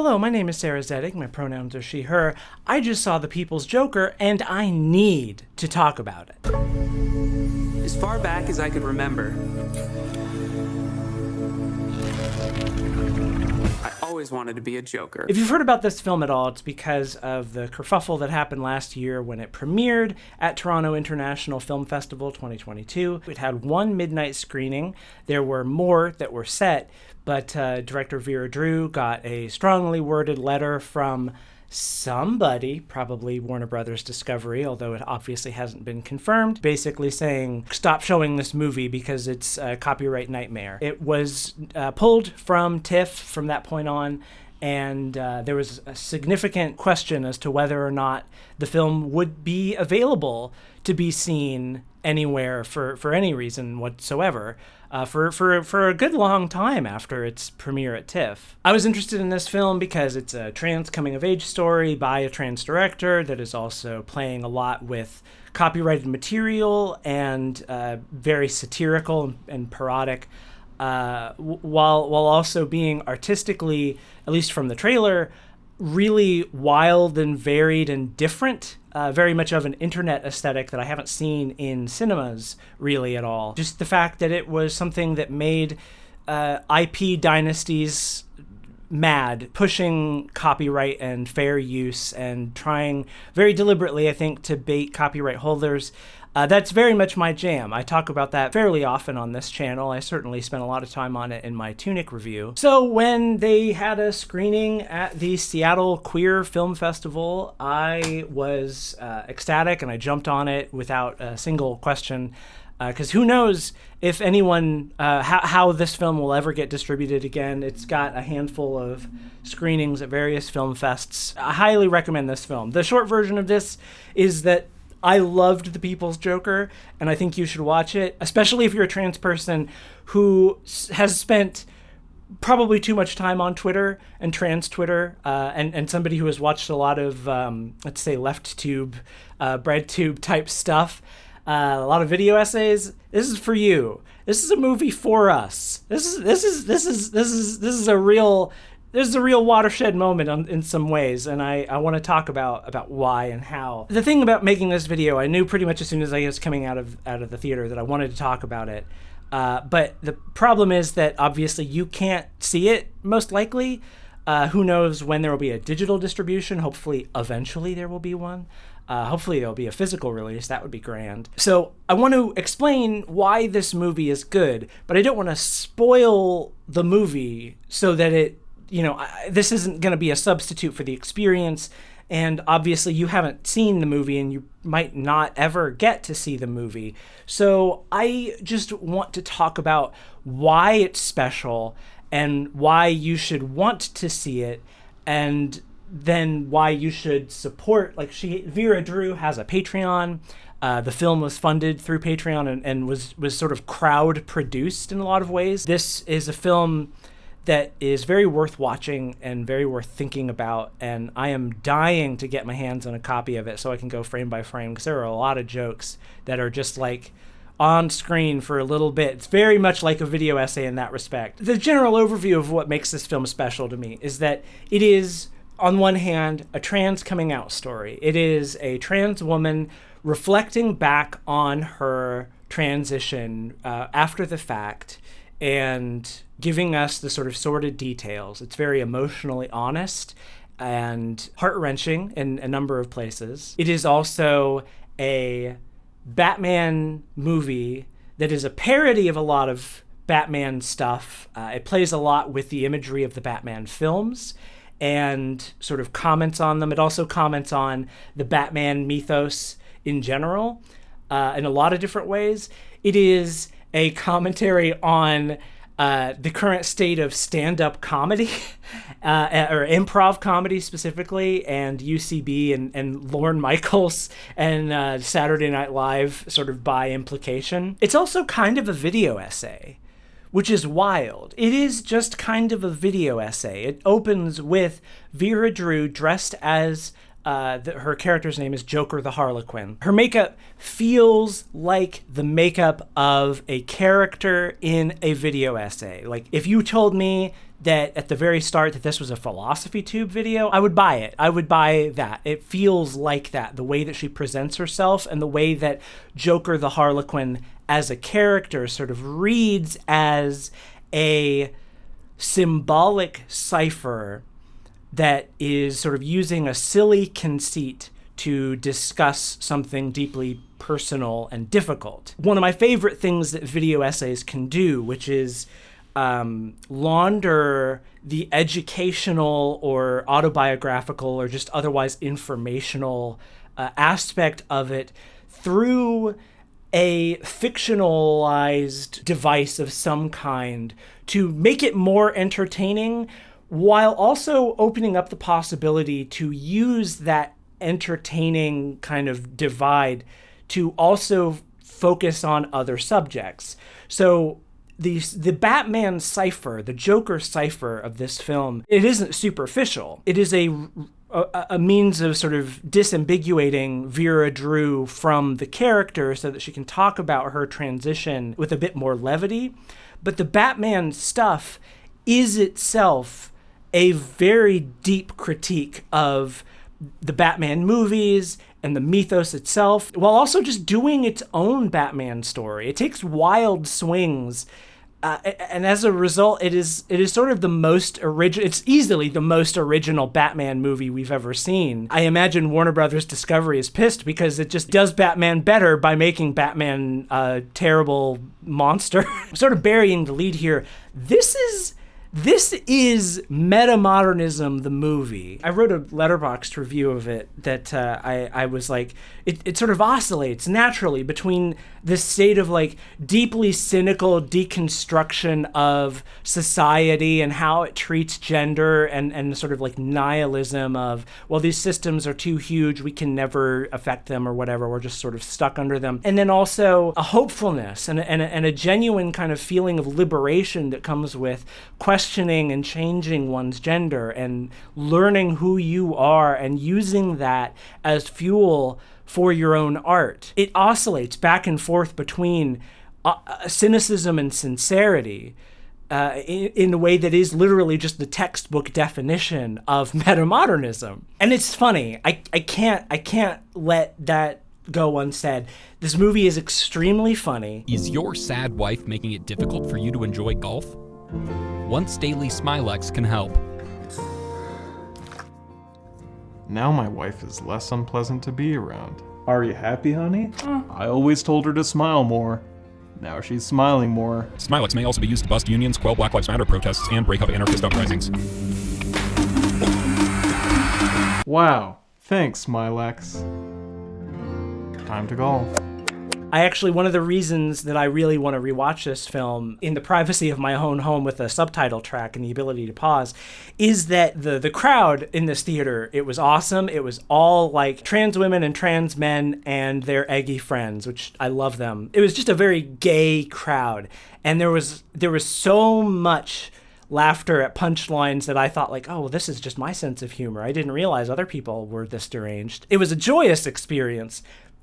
Hello, my name is Sarah Zedek. My pronouns are she, her. I just saw The People's Joker, and I need to talk about it. As far back as I could remember, I always wanted to be a Joker. If you've heard about this film at all, it's because of the kerfuffle that happened last year when it premiered at Toronto International Film Festival 2022. It had one midnight screening. There were more that were set, but director Vera Drew got a strongly worded letter from somebody, probably Warner Brothers Discovery, although it obviously hasn't been confirmed, basically saying, stop showing this movie because it's a copyright nightmare. It was pulled from TIFF from that point on, and there was a significant question as to whether or not the film would be available to be seen anywhere for any reason whatsoever. For a good long time after its premiere at TIFF. I was interested in this film because it's a trans coming-of-age story by a trans director that is also playing a lot with copyrighted material and very satirical and parodic, while also being artistically, at least from the trailer, really wild and varied and different. Very much of an internet aesthetic that I haven't seen in cinemas really at all. Just the fact that it was something that made IP dynasties mad, pushing copyright and fair use and trying very deliberately, I think, to bait copyright holders. That's very much my jam. I talk about that fairly often on this channel. I certainly spent a lot of time on it in my Tunic review. So when they had a screening at the Seattle Queer Film Festival, I was ecstatic and I jumped on it without a single question. Because who knows if anyone, how this film will ever get distributed again. It's got a handful of screenings at various film fests. I highly recommend this film. The short version of this is that I loved The People's Joker, and I think you should watch it, especially if you're a trans person who has spent probably too much time on Twitter and trans Twitter, and somebody who has watched a lot of, let's say, left tube, bread tube type stuff, a lot of video essays. This is for you. This is a movie for us. This is a real watershed moment in some ways, and I want to talk about why and how. The thing about making this video, I knew pretty much as soon as I was coming out of the theater that I wanted to talk about it. But the problem is that obviously you can't see it, most likely. Who knows when there will be a digital distribution. Hopefully, eventually there will be one. Hopefully there'll be a physical release. That would be grand. So I want to explain why this movie is good, but I don't want to spoil the movie so that this isn't going to be a substitute for the experience, and obviously you haven't seen the movie and you might not ever get to see the movie. So I just want to talk about why it's special and why you should want to see it, and then why you should support. Vera Drew has a Patreon. The film was funded through Patreon and was sort of crowd produced in a lot of ways. This is a film that is very worth watching and very worth thinking about, and I am dying to get my hands on a copy of it so I can go frame by frame, because there are a lot of jokes that are just like on screen for a little bit. It's very much like a video essay in that respect. The general overview of what makes this film special to me is that it is, on one hand, a trans coming out story. It is a trans woman reflecting back on her transition after the fact and giving us the sort of sordid details. It's very emotionally honest and heart-wrenching in a number of places. It is also a Batman movie that is a parody of a lot of Batman stuff. It plays a lot with the imagery of the Batman films and sort of comments on them. It also comments on the Batman mythos in general in a lot of different ways. It is a commentary on the current state of stand-up comedy, or improv comedy specifically, and UCB and Lorne Michaels and Saturday Night Live sort of by implication. It's also kind of a video essay, which is wild. It is just kind of a video essay. It opens with Vera Drew dressed as her character's name is Joker the Harlequin. Her makeup feels like the makeup of a character in a video essay. Like, if you told me that at the very start that this was a philosophy tube video, I would buy it. I would buy that. It feels like that, the way that she presents herself and the way that Joker the Harlequin as a character sort of reads as a symbolic cipher that is sort of using a silly conceit to discuss something deeply personal and difficult. One of my favorite things that video essays can do, which is launder the educational or autobiographical or just otherwise informational aspect of it through a fictionalized device of some kind to make it more entertaining, while also opening up the possibility to use that entertaining kind of divide to also focus on other subjects. So the Batman cipher, the Joker cipher of this film, it isn't superficial. It is a means of sort of disambiguating Vera Drew from the character so that she can talk about her transition with a bit more levity. But the Batman stuff is itself a very deep critique of the Batman movies and the mythos itself, while also just doing its own Batman story. It takes wild swings, and as a result, it is sort of the most original. It's easily the most original Batman movie we've ever seen. I imagine Warner Brothers Discovery is pissed because it just does Batman better by making Batman a terrible monster. Sort of burying the lead here. This is Metamodernism, the movie. I wrote a Letterboxd review of it that I was like, it sort of oscillates naturally between this state of like deeply cynical deconstruction of society and how it treats gender and sort of like nihilism of, well, these systems are too huge, we can never affect them or whatever, we're just sort of stuck under them. And then also a hopefulness and a genuine kind of feeling of liberation that comes with questioning and changing one's gender and learning who you are and using that as fuel for your own art. It oscillates back and forth between cynicism and sincerity in a way that is literally just the textbook definition of metamodernism. And it's funny. I can't let that go unsaid. This movie is extremely funny. Is your sad wife making it difficult for you to enjoy golf? Once Daily Smilex can help. Now my wife is less unpleasant to be around. Are you happy, honey? I always told her to smile more. Now she's smiling more. Smilex may also be used to bust unions, quell Black Lives Matter protests, and break up anarchist uprisings. Wow. Thanks, Smilex. Time to golf. One of the reasons that I really want to rewatch this film in the privacy of my own home with a subtitle track and the ability to pause is that the crowd in this theater, it was awesome. It was all like trans women and trans men and their eggy friends, which I love them. It was just a very gay crowd. And there was so much laughter at punchlines that I thought like, oh, well, this is just my sense of humor. I didn't realize other people were this deranged. It was a joyous experience.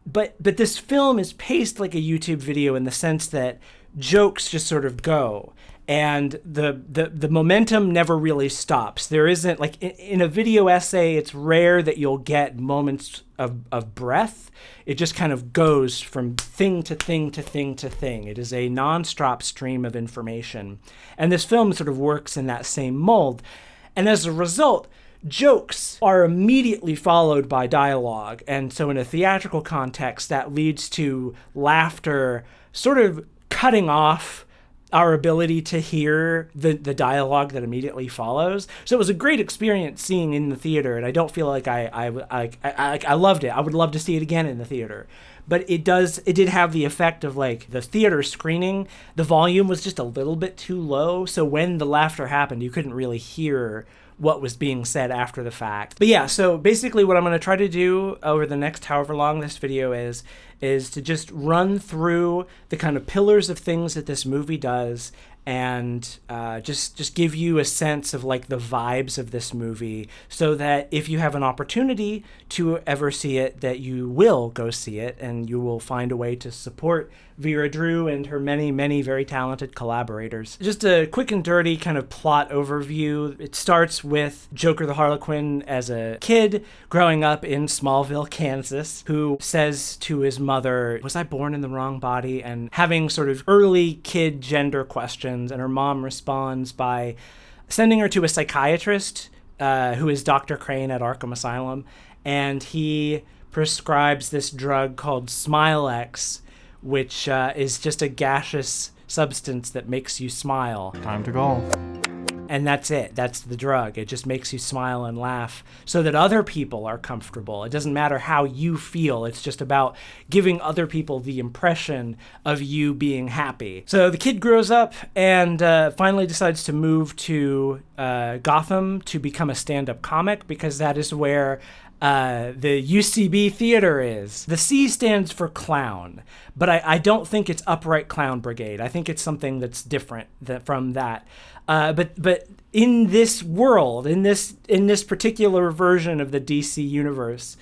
But this film is paced like a YouTube video in the sense that jokes just sort of go, and the momentum never really stops. There isn't, like, in a video essay, it's rare that you'll get moments of breath. It just kind of goes from thing to thing to thing to thing. It is a nonstop stream of information. And this film sort of works in that same mold. And as a result, jokes are immediately followed by dialogue, and so in a theatrical context, that leads to laughter sort of cutting off our ability to hear the dialogue that immediately follows. So it was a great experience seeing in the theater, and I don't feel like I loved it. I would love to see it again in the theater. But it did have the effect of, like, the theater screening, the volume was just a little bit too low, so when the laughter happened, you couldn't really hear what was being said after the fact. But yeah, so basically what I'm going to try to do over the next however long this video is to just run through the kind of pillars of things that this movie does and just give you a sense of like the vibes of this movie, so that if you have an opportunity to ever see it, that you will go see it, and you will find a way to support Vera Drew and her many, many very talented collaborators. Just a quick and dirty kind of plot overview. It starts with Joker the Harlequin as a kid growing up in Smallville, Kansas, who says to his mother, "Was I born in the wrong body?" and having sort of early kid gender questions. And her mom responds by sending her to a psychiatrist who is Dr. Crane at Arkham Asylum. And he prescribes this drug called Smilex, which is just a gaseous substance that makes you smile. Time to go. And that's it. That's the drug. It just makes you smile and laugh so that other people are comfortable. It doesn't matter how you feel. It's just about giving other people the impression of you being happy. So the kid grows up and finally decides to move to Gotham to become a stand-up comic, because that is where the UCB theater is. The C stands for clown, but I don't think it's Upright Clown Brigade. I think it's something that's different from that. But in this world, in this particular version of the DC universe,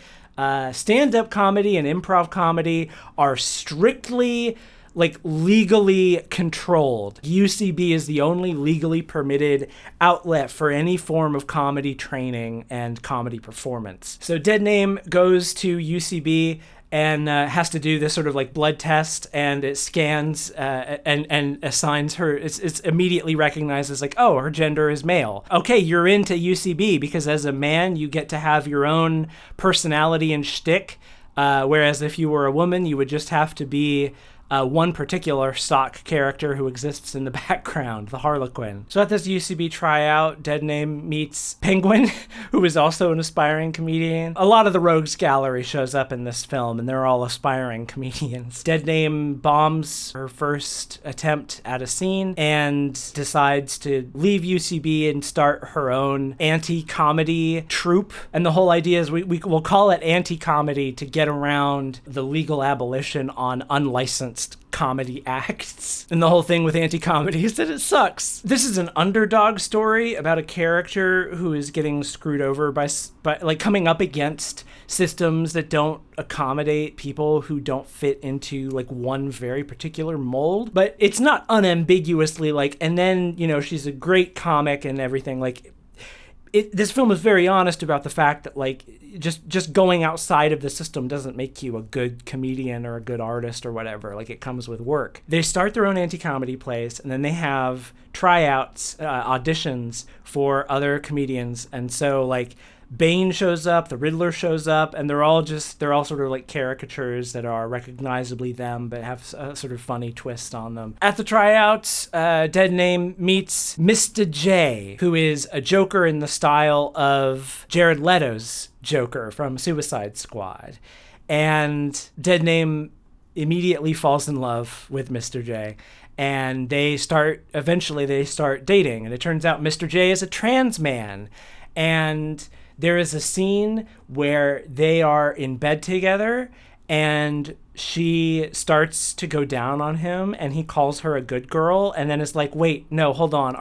stand-up comedy and improv comedy are strictly like legally controlled. UCB is the only legally permitted outlet for any form of comedy training and comedy performance. So Dead Name goes to UCB and has to do this sort of like blood test, and it scans and assigns her, it's immediately recognized as like, oh, her gender is male. Okay, you're into UCB because as a man, you get to have your own personality and shtick, whereas if you were a woman, you would just have to be one particular stock character who exists in the background, the Harlequin. So at this UCB tryout, Dead Name meets Penguin, who is also an aspiring comedian. A lot of the rogues gallery shows up in this film, and they're all aspiring comedians. Dead Name bombs her first attempt at a scene and decides to leave UCB and start her own anti-comedy troupe. And the whole idea is we'll call it anti-comedy to get around the legal abolition on unlicensed comedy acts. And the whole thing with anti-comedy is that it sucks. This is an underdog story about a character who is getting screwed over by like coming up against systems that don't accommodate people who don't fit into like one very particular mold. But it's not unambiguously like, and then, you know, she's a great comic and everything. Like, this film is very honest about the fact that like just going outside of the system doesn't make you a good comedian or a good artist or whatever. Like, it comes with work. They start their own anti-comedy plays, and then they have tryouts, auditions for other comedians. And so like Bane shows up, the Riddler shows up, and they're all sort of like caricatures that are recognizably them, but have a sort of funny twist on them. At the tryouts, Dead Name meets Mr. J, who is a Joker in the style of Jared Leto's Joker from Suicide Squad. And Dead Name immediately falls in love with Mr. J. And eventually they start dating. And it turns out Mr. J is a trans man. And there is a scene where they are in bed together and she starts to go down on him and he calls her a good girl, and then it's like, wait, no, hold on.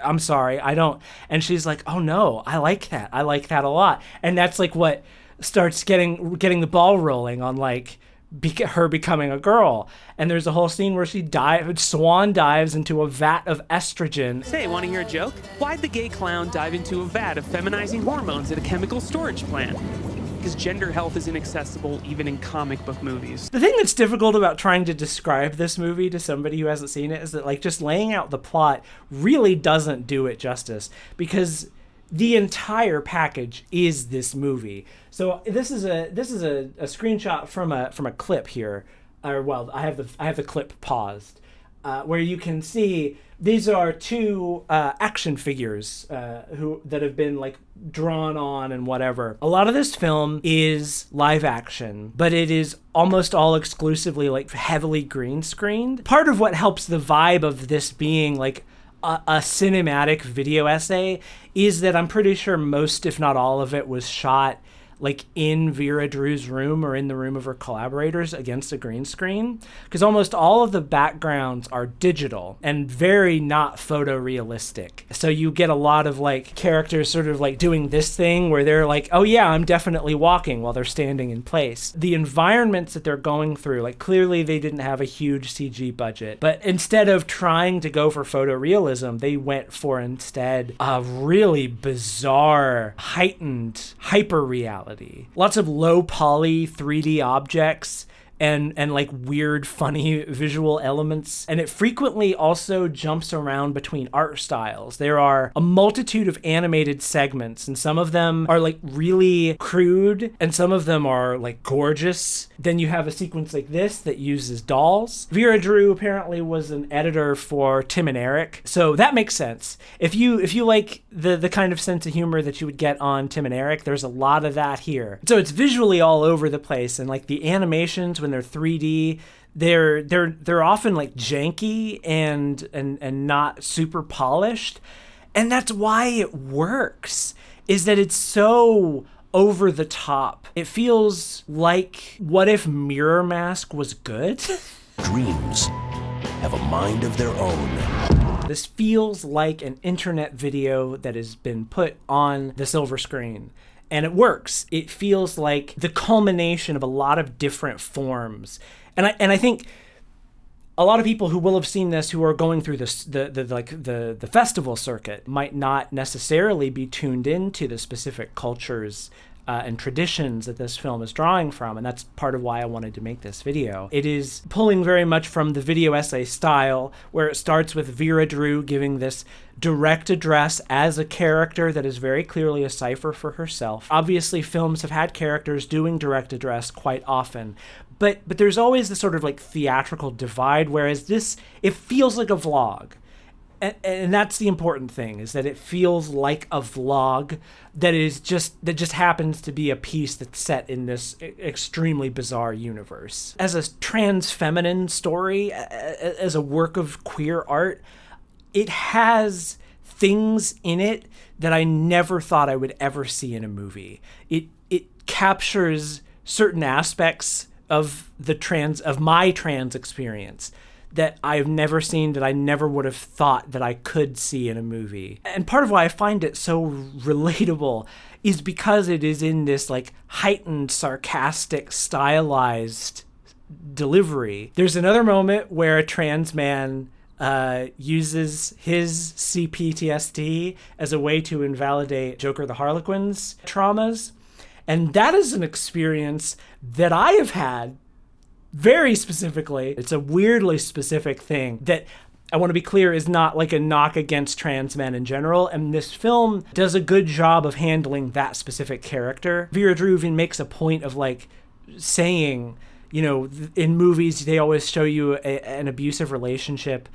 I'm sorry, I don't. And she's like, oh no, I like that a lot. And that's like what starts getting the ball rolling on like her becoming a girl. And there's a whole scene where Swan dives into a vat of estrogen. Say, want to hear a joke? Why'd the gay clown dive into a vat of feminizing hormones at a chemical storage plant? Because gender health is inaccessible even in comic book movies. The thing that's difficult about trying to describe this movie to somebody who hasn't seen it is that like just laying out the plot really doesn't do it justice, because the entire package is this movie. So this is a screenshot from a clip here. I have the clip paused, where you can see these are two action figures that have been like drawn on and whatever. A lot of this film is live action, but it is almost all exclusively like heavily green screened. Part of what helps the vibe of this being like a cinematic video essay is that I'm pretty sure most, if not all of it, was shot like in Vera Drew's room or in the room of her collaborators against a green screen, because almost all of the backgrounds are digital and very not photorealistic. So you get a lot of like characters sort of like doing this thing where they're like, oh yeah, I'm definitely walking, while they're standing in place. The environments that they're going through, like clearly they didn't have a huge CG budget, but instead of trying to go for photorealism, they went for instead a really bizarre, heightened hyper reality. Lots of low poly 3D objects and like weird, funny visual elements. And it frequently also jumps around between art styles. There are a multitude of animated segments, and some of them are like really crude, and some of them are like gorgeous. Then you have a sequence like this that uses dolls. Vera Drew apparently was an editor for Tim and Eric, so that makes sense. If you like the kind of sense of humor that you would get on Tim and Eric, there's a lot of that here. So it's visually all over the place, and like the animations when they're 3D, they're often like janky and not super polished. And that's why it works, is that it's so over the top. It feels like, what if Mirror Mask was good? Dreams have a mind of their own. This feels like an internet video that has been put on the silver screen. And it works. It feels like the culmination of a lot of different forms. And I think a lot of people who will have seen this, who are going through this, the festival circuit, might not necessarily be tuned into the specific cultures and traditions that this film is drawing from, and that's part of why I wanted to make this video. It is pulling very much from the video essay style, where it starts with Vera Drew giving this direct address as a character that is very clearly a cipher for herself. Obviously, films have had characters doing direct address quite often, but there's always this sort of like theatrical divide, whereas this, it feels like a vlog. And that's the important thing, is that it feels like a vlog that just happens to be a piece that's set in this extremely bizarre universe. As a trans feminine story, as a work of queer art, it has things in it that I never thought I would ever see in a movie. It captures certain aspects of my trans experience that I've never seen, that I never would have thought that I could see in a movie. And part of why I find it so relatable is because it is in this like heightened, sarcastic, stylized delivery. There's another moment where a trans man uses his CPTSD as a way to invalidate Joker the Harlequin's traumas. And that is an experience that I have had very specifically. It's a weirdly specific thing that I want to be clear is not like a knock against trans men in general, and this film does a good job of handling that specific character. Vera Drew even makes a point of like saying, you know, in movies they always show you an abusive relationship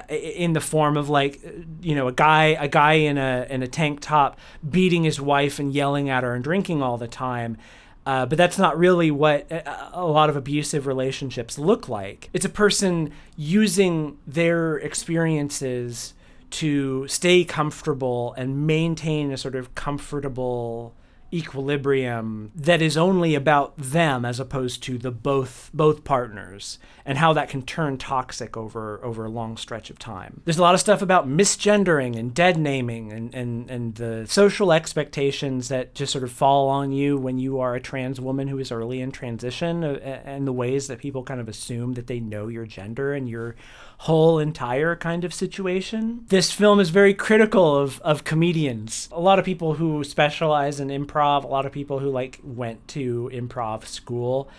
in the form of like, you know, a guy in a tank top beating his wife and yelling at her and drinking all the time. But that's not really what a lot of abusive relationships look like. It's a person using their experiences to stay comfortable and maintain a sort of comfortable equilibrium that is only about them as opposed to the both partners, and how that can turn toxic over a long stretch of time. There's a lot of stuff about misgendering and dead naming and the social expectations that just sort of fall on you when you are a trans woman who is early in transition, and the ways that people kind of assume that they know your gender and your whole entire kind of situation. This film is very critical of comedians. A lot of people who specialize in improv, a lot of people who like went to improv school,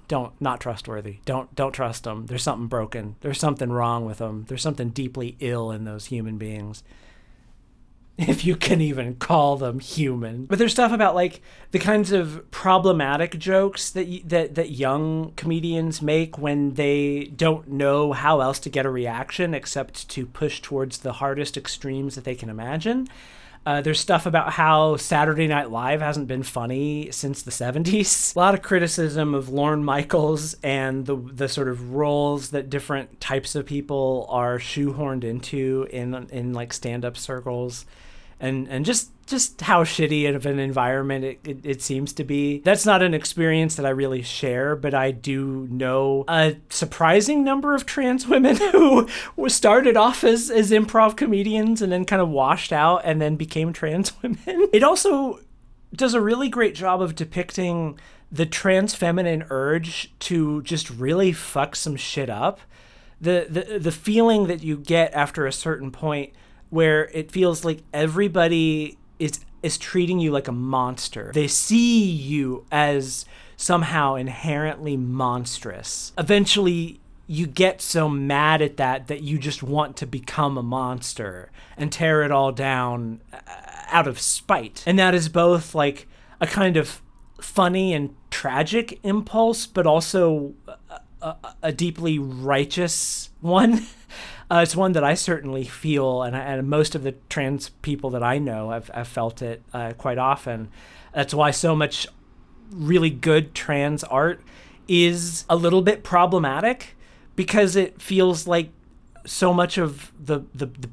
not trustworthy. Don't trust them. There's something broken. There's something wrong with them. There's something deeply ill in those human beings, if you can even call them human. But there's stuff about like the kinds of problematic jokes that young comedians make when they don't know how else to get a reaction except to push towards the hardest extremes that they can imagine. There's stuff about how Saturday Night Live hasn't been funny since the 70s. A lot of criticism of Lorne Michaels and the sort of roles that different types of people are shoehorned into in like stand-up circles. and just how shitty of an environment it seems to be. That's not an experience that I really share, but I do know a surprising number of trans women who started off as improv comedians and then kind of washed out and then became trans women. It also does a really great job of depicting the trans feminine urge to just really fuck some shit up. The feeling that you get after a certain point where it feels like everybody is treating you like a monster. They see you as somehow inherently monstrous. Eventually, you get so mad at that you just want to become a monster and tear it all down out of spite. And that is both like a kind of funny and tragic impulse, but also a deeply righteous one. It's one that I certainly feel, and most of the trans people that I know have felt it quite often. That's why so much really good trans art is a little bit problematic, because it feels like so much of the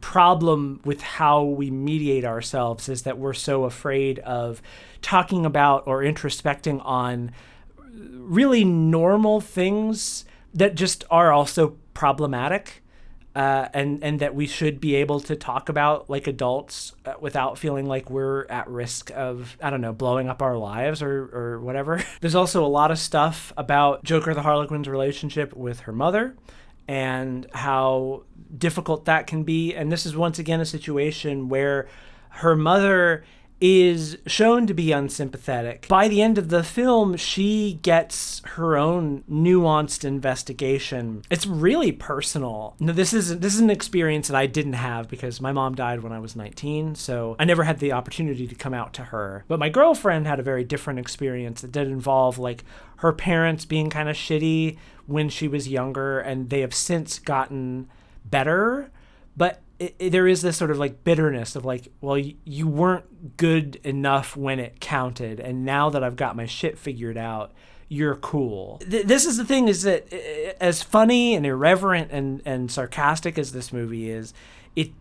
problem with how we mediate ourselves is that we're so afraid of talking about or introspecting on really normal things that just are also problematic. And that we should be able to talk about like adults without feeling like we're at risk of, I don't know, blowing up our lives or whatever. There's also a lot of stuff about Joker the Harlequin's relationship with her mother and how difficult that can be. And this is once again a situation where her mother is shown to be unsympathetic. By the end of the film, she gets her own nuanced investigation. It's really personal. Now, this is an experience that I didn't have because my mom died when I was 19, so I never had the opportunity to come out to her. But my girlfriend had a very different experience that did involve like her parents being kind of shitty when she was younger, and they have since gotten better. But there is this sort of like bitterness of like, well, you weren't good enough when it counted, and now that I've got my shit figured out, you're cool. This is the thing, is that as funny and irreverent and sarcastic as this movie is, it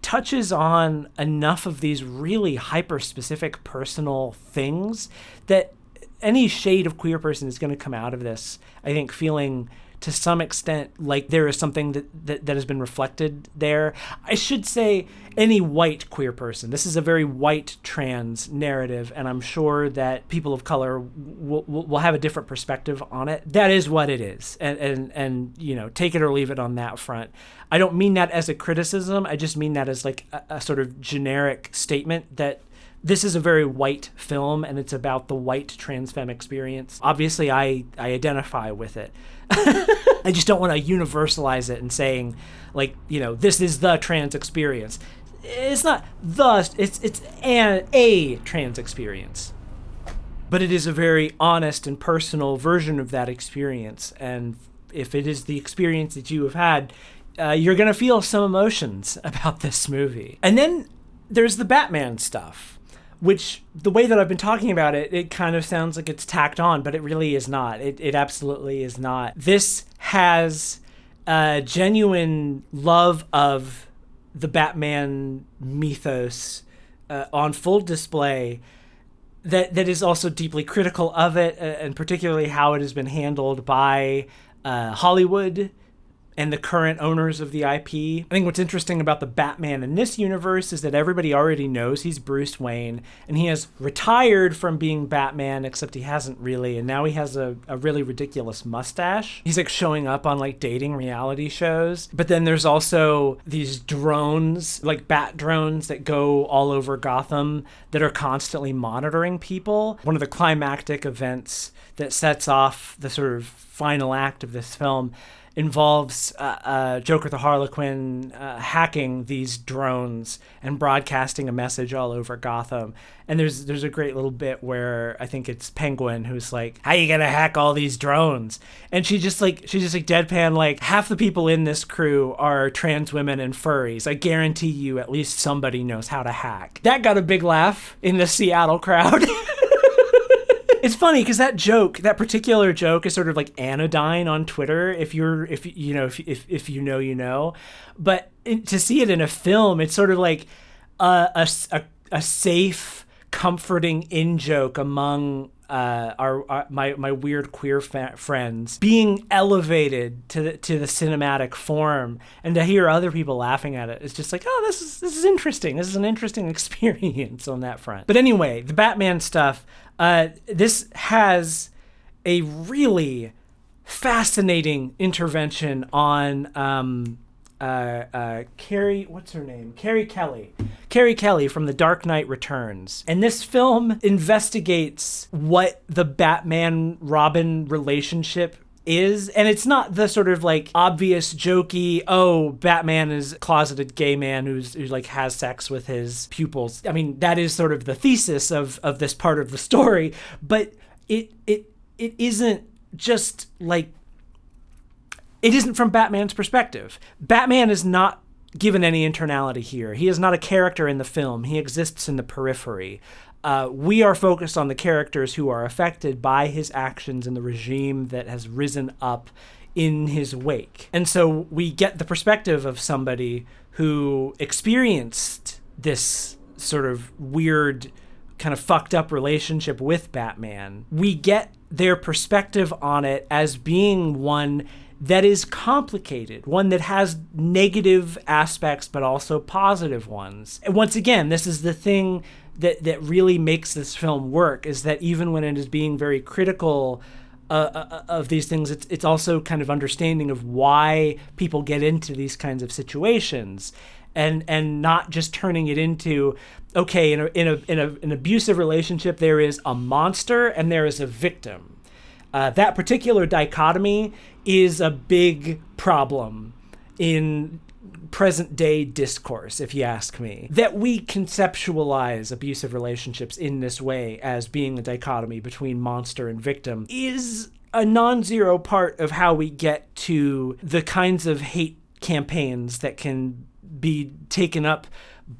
touches on enough of these really hyper-specific personal things that any shade of queer person is going to come out of this, I think, feeling to some extent like there is something that has been reflected there. I should say any white queer person. This is a very white trans narrative, and I'm sure that people of color will have a different perspective on it. That is what it is, and you know, take it or leave it on that front. I don't mean that as a criticism. I just mean that as like a sort of generic statement that this is a very white film, and it's about the white trans femme experience. Obviously, I identify with it. I just don't want to universalize it and saying, like, you know, this is the trans experience. It's not it's a trans experience. But it is a very honest and personal version of that experience. And if it is the experience that you have had, you're going to feel some emotions about this movie. And then there's the Batman stuff, which, the way that I've been talking about it, it kind of sounds like it's tacked on, but it really is not. It absolutely is not. This has a genuine love of the Batman mythos on full display that is also deeply critical of it, and particularly how it has been handled by Hollywood and the current owners of the IP. I think what's interesting about the Batman in this universe is that everybody already knows he's Bruce Wayne, and he has retired from being Batman, except he hasn't really, and now he has a really ridiculous mustache. He's like showing up on like dating reality shows. But then there's also these drones, like bat drones, that go all over Gotham that are constantly monitoring people. One of the climactic events that sets off the sort of final act of this film involves Joker the Harlequin hacking these drones and broadcasting a message all over Gotham. And there's a great little bit where I think it's Penguin who's like, "How you gonna hack all these drones?" And she's just like deadpan, like, half the people in this crew are trans women and furries. I guarantee you at least somebody knows how to hack. That got a big laugh in the Seattle crowd. It's funny because that particular joke is sort of like anodyne on Twitter. If you know, but to see it in a film, it's sort of like, a safe, comforting in-joke among my weird queer friends being elevated to the cinematic form, and to hear other people laughing at it, it's just like, oh, this is interesting. This is an interesting experience on that front. But anyway, the Batman stuff, this has a really fascinating intervention on Carrie Kelly from The Dark Knight Returns. And this film investigates what the Batman-Robin relationship is, and it's not the sort of like obvious jokey, oh, Batman is a closeted gay man who like has sex with his pupils. I mean, that is sort of the thesis of this part of the story, but it isn't just like, it isn't from Batman's perspective. Batman is not given any internality here. He is not a character in the film. He exists in the periphery. We are focused on the characters who are affected by his actions and the regime that has risen up in his wake. And so we get the perspective of somebody who experienced this sort of weird, kind of fucked up relationship with Batman. We get their perspective on it as being one that is complicated, one that has negative aspects but also positive ones. And once again, this is the thing that really makes this film work, is that even when it is being very critical of these things, it's also kind of understanding of why people get into these kinds of situations, and not just turning it into, okay, in an abusive relationship, there is a monster and there is a victim. That particular dichotomy is a big problem in present day discourse, if you ask me. That we conceptualize abusive relationships in this way as being a dichotomy between monster and victim is a non-zero part of how we get to the kinds of hate campaigns that can be taken up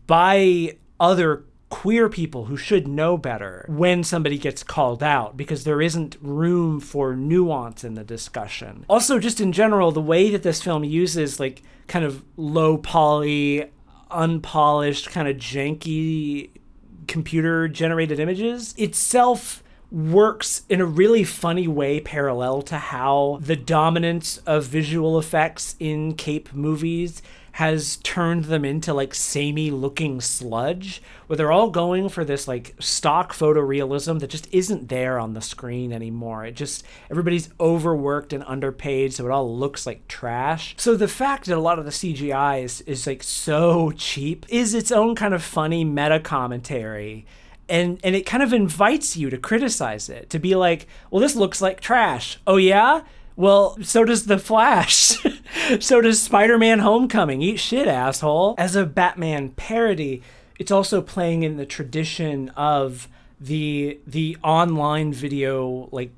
by other queer people who should know better when somebody gets called out, because there isn't room for nuance in the discussion. Also, just in general, the way that this film uses like kind of low poly, unpolished, kind of janky computer generated images itself works in a really funny way parallel to how the dominance of visual effects in cape movies has turned them into like samey looking sludge, where they're all going for this like stock photorealism that just isn't there on the screen anymore. Everybody's overworked and underpaid, so it all looks like trash. So the fact that a lot of the CGI is like so cheap is its own kind of funny meta commentary. And it kind of invites you to criticize it, to be like, well, this looks like trash. Oh yeah? Well, so does The Flash. So does Spider-Man Homecoming. Eat shit, asshole. As a Batman parody, it's also playing in the tradition of the online video, like,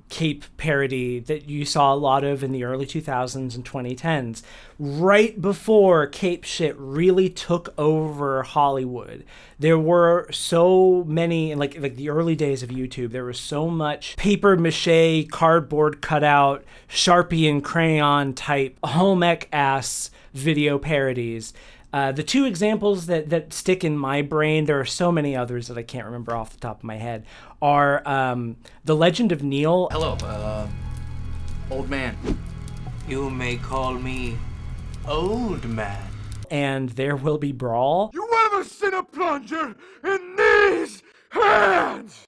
cape parody that you saw a lot of in the early 2000s and 2010s, right before cape shit really took over Hollywood. There were so many, like the early days of YouTube, there was so much paper mache, cardboard cutout, Sharpie and crayon type home ec ass video parodies. The two examples that stick in my brain, there are so many others that I can't remember off the top of my head, are The Legend of Neil. Hello, old man. You may call me Old Man. And There Will Be Brawl. You ever seen a plunger in these hands?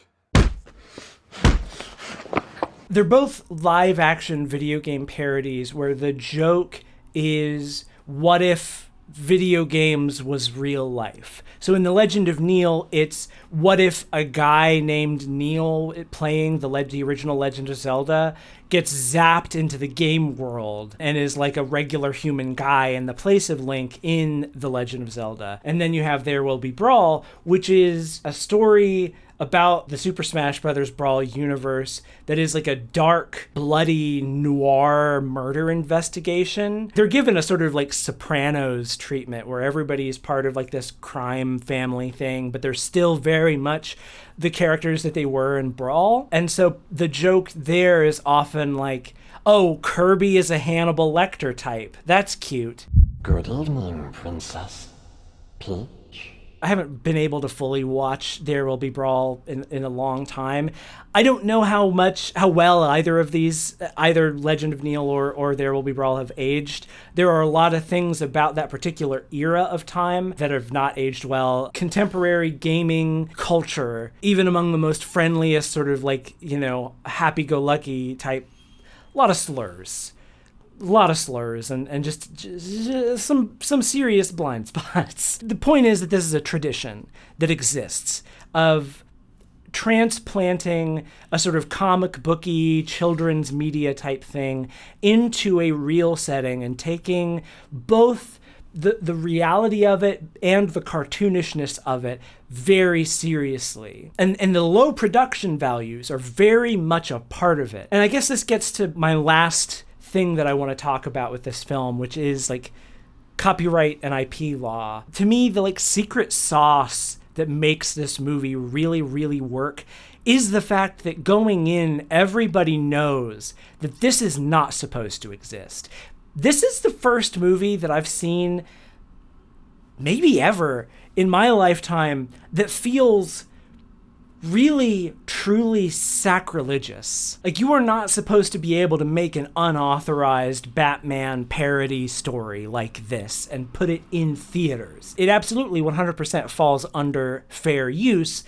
They're both live action video game parodies where the joke is, what if video games was real life? So in The Legend of Neil, it's what if a guy named Neil playing the original Legend of Zelda gets zapped into the game world and is like a regular human guy in the place of Link in The Legend of Zelda. And then you have There Will Be Brawl, which is a story about the Super Smash Bros. Brawl universe that is like a dark, bloody, noir murder investigation. They're given a sort of like Sopranos treatment where everybody is part of like this crime family thing, but they're still very much the characters that they were in Brawl. And so the joke there is often like, oh, Kirby is a Hannibal Lecter type. That's cute. Good evening, Princess Peach. I haven't been able to fully watch There Will Be Brawl in a long time. I don't know how well either of these, either Legend of Neil or There Will Be Brawl, have aged. There are a lot of things about that particular era of time that have not aged well. Contemporary gaming culture, even among the most friendliest sort of like, happy-go-lucky type, a lot of slurs and just some serious blind spots. The point is that this is a tradition that exists of transplanting a sort of comic booky children's media type thing into a real setting and taking both the reality of it and the cartoonishness of it very seriously. And the low production values are very much a part of it. And I guess this gets to my last thing that I want to talk about with this film, which is like copyright and IP law. To me, the like secret sauce that makes this movie really, really work is the fact that going in, everybody knows that this is not supposed to exist. This is the first movie that I've seen, maybe ever, in my lifetime that feels really, truly sacrilegious. Like, you are not supposed to be able to make an unauthorized Batman parody story like this and put it in theaters. It absolutely 100% falls under fair use,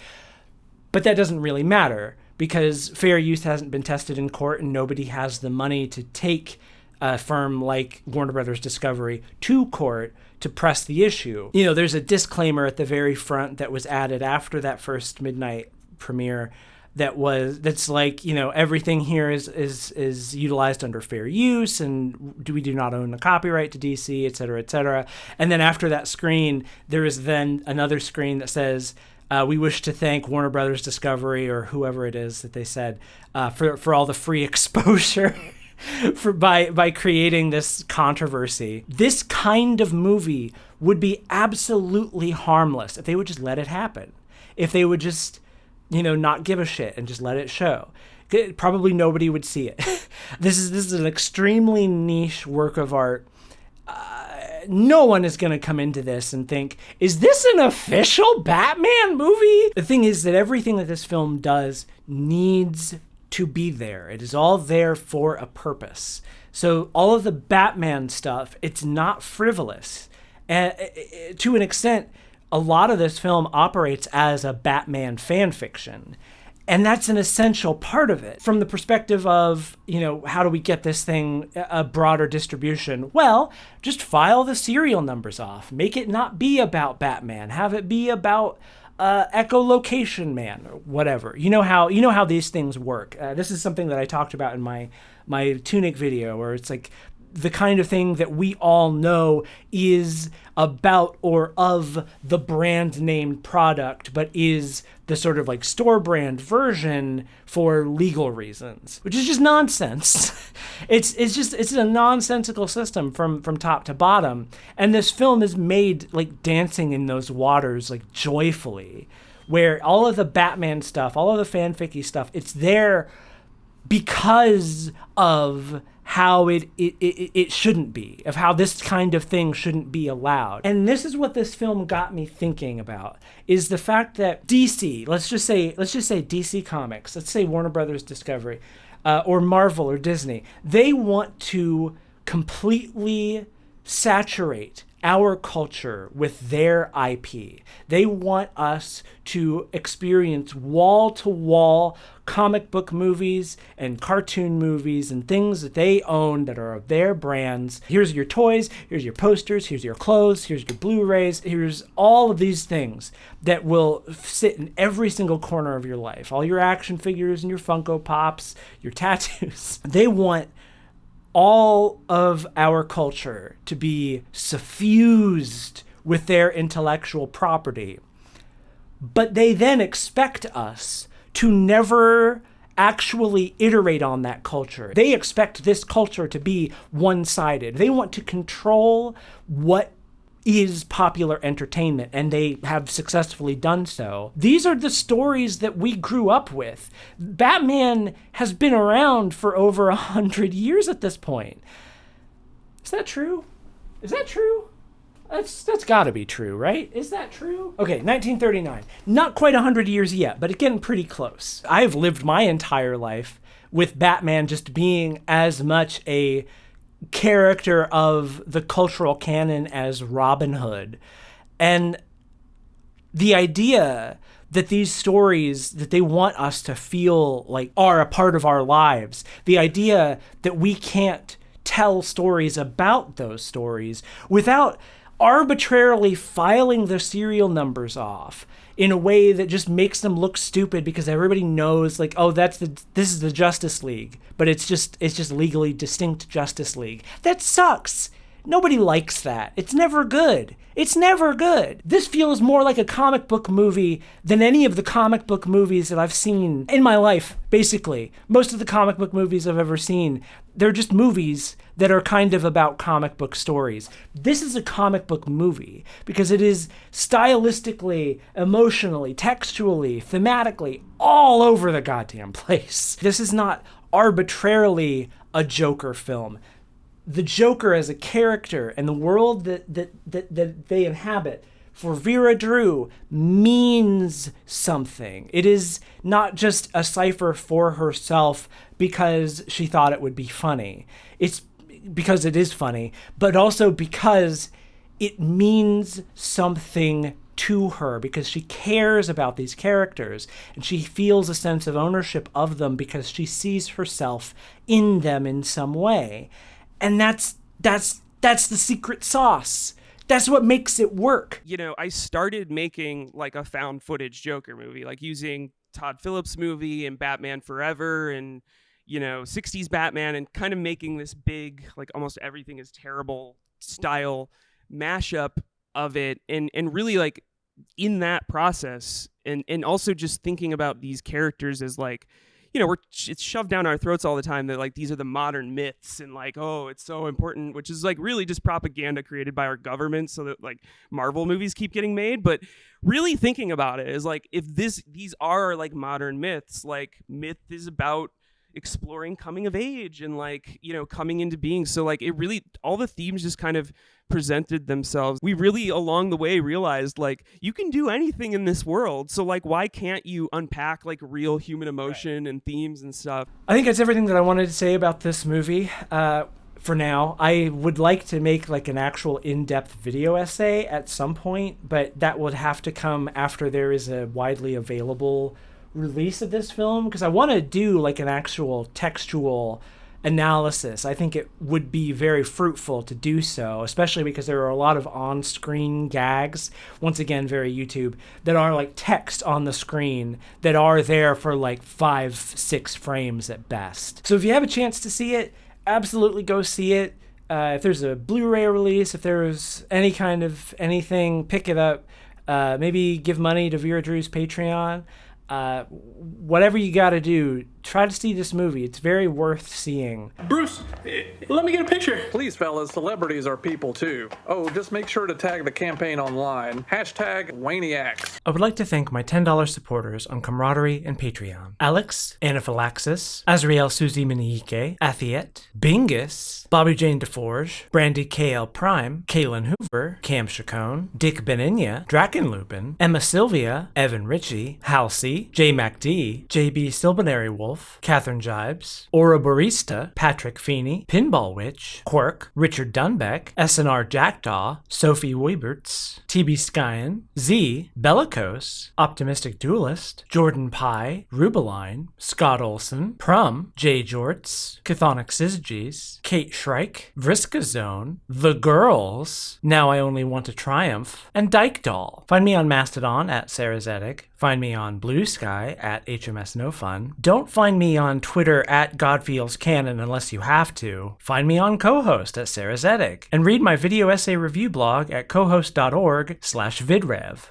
but that doesn't really matter because fair use hasn't been tested in court and nobody has the money to take a firm like Warner Brothers Discovery to court to press the issue. There's a disclaimer at the very front that was added after that first midnight premiere that's like, everything here is utilized under fair use and we do not own the copyright to DC, et cetera, et cetera. And then after that screen, there is then another screen that says, we wish to thank Warner Brothers Discovery or whoever it is that they said for all the free exposure by creating this controversy. This kind of movie would be absolutely harmless if they would just let it happen. If they would just not give a shit and just let it show. Probably nobody would see it. This is an extremely niche work of art. No one is going to come into this and think, is this an official Batman movie? The thing is that everything that this film does needs to be there. It is all there for a purpose. So all of the Batman stuff, it's not frivolous. And to an extent, a lot of this film operates as a Batman fan fiction. And that's an essential part of it. From the perspective of, how do we get this thing a broader distribution? Well, just file the serial numbers off. Make it not be about Batman. Have it be about Echolocation Man or whatever. You know how these things work. This is something that I talked about in my Tunic video, where it's like the kind of thing that we all know is about or of the brand name product, but is the sort of like store brand version for legal reasons, which is just nonsense. It's a nonsensical system from top to bottom. And this film is made like dancing in those waters, like joyfully, where all of the Batman stuff, all of the fanficky stuff, it's there because of how it shouldn't be, of how this kind of thing shouldn't be allowed. And this is what this film got me thinking about, is the fact that DC, let's just say DC Comics, let's say Warner Brothers Discovery, or Marvel or Disney, they want to completely saturate our culture with their IP. They want us to experience wall-to-wall comic book movies and cartoon movies and things that they own that are of their brands. Here's your toys, here's your posters, here's your clothes, here's your Blu-rays, here's all of these things that will sit in every single corner of your life. All your action figures and your Funko Pops, your tattoos. They want all of our culture to be suffused with their intellectual property. But they then expect us to never actually iterate on that culture. They expect this culture to be one-sided. They want to control what is popular entertainment, and they have successfully done so. These are the stories that we grew up with. Batman has been around for over 100 years at this point. Is that true? Is that true? That's got to be true, right? Is that true? Okay, 1939. Not quite 100 years yet, but getting pretty close. I've lived my entire life with Batman just being as much a character of the cultural canon as Robin Hood. And the idea that these stories that they want us to feel like are a part of our lives, the idea that we can't tell stories about those stories without arbitrarily filing the serial numbers off in a way that just makes them look stupid because everybody knows, like, oh, this is the Justice League, but it's just legally distinct Justice League. That sucks. Nobody likes that. It's never good. It's never good. This feels more like a comic book movie than any of the comic book movies that I've seen in my life, basically. Most of the comic book movies I've ever seen, they're just movies that are kind of about comic book stories. This is a comic book movie because it is stylistically, emotionally, textually, thematically, all over the goddamn place. This is not arbitrarily a Joker film. The Joker as a character and the world that they inhabit for Vera Drew means something. It is not just a cipher for herself because she thought it would be funny. It's because it is funny, but also because it means something to her, because she cares about these characters and she feels a sense of ownership of them because she sees herself in them in some way. And that's the secret sauce. That's what makes it work. You know, I started making like a found footage Joker movie, like using Todd Phillips' movie and Batman Forever and, you know, 60s Batman, and kind of making this big, like almost everything is terrible style mashup of it. And really, like, in that process and also just thinking about these characters as, like, you know, it's shoved down our throats all the time that, like, these are the modern myths and, like, oh, it's so important, which is, like, really just propaganda created by our government so that, like, Marvel movies keep getting made. But really thinking about it is, like, if these are, like, modern myths, like, myth is about exploring coming of age and, like, you know, coming into being. So, like, it really, all the themes just kind of presented themselves. We really along the way realized, like, you can do anything in this world, so, like, why can't you unpack, like, real human emotion and themes and stuff? I think that's everything that I wanted to say about this movie. For now, I would like to make like an actual in-depth video essay at some point, but that would have to come after there is a widely available release of this film, because I want to do like an actual textual analysis. I think it would be very fruitful to do so, especially because there are a lot of on-screen gags, once again very YouTube, that are like text on the screen that are there for like 5-6 frames at best. So if you have a chance to see it, absolutely go see it. If there's a Blu-ray release, if there's any kind of anything, pick it up. Maybe give money to Vera Drew's Patreon. Whatever you got to do, try to see this movie. It's very worth seeing. Bruce, let me get a picture. Please, fellas, celebrities are people too. Oh, just make sure to tag the campaign online. #Waniacs. I would like to thank my $10 supporters on Camaraderie and Patreon. Alex, Anaphylaxis, Azriel Suzy Minique, Athiet, Bingus, Bobby Jane DeForge, Brandy KL Prime, Kaylin Hoover, Cam Chacon, Dick Beninia, Drakenlupin, Emma Sylvia, Evan Ritchie, Halsey, J. MacD, JB Silbanary Wolf, Catherine Jibes, Aura Barista, Patrick Feeney, Pinball Witch, Quirk, Richard Dunbeck, SNR Jackdaw, Sophie Weiberts, TB Skyen, Z, Bellicose, Optimistic Duelist, Jordan Pye, Rubeline, Scott Olson, Prum, Jay Jorts, Chthonic Syzygies, Kate Shrike, Vriska Zone, The Girls, Now I Only Want to Triumph, and Dyke Doll. Find me on Mastodon at Sarah Zedek. Find me on Blue Sky at HMS No Fun. Don't find me on Twitter at Godfeels Canon unless you have to. Find me on Co-Host at Sarah Zedek. And read my video essay review blog at cohost.org/vidrev.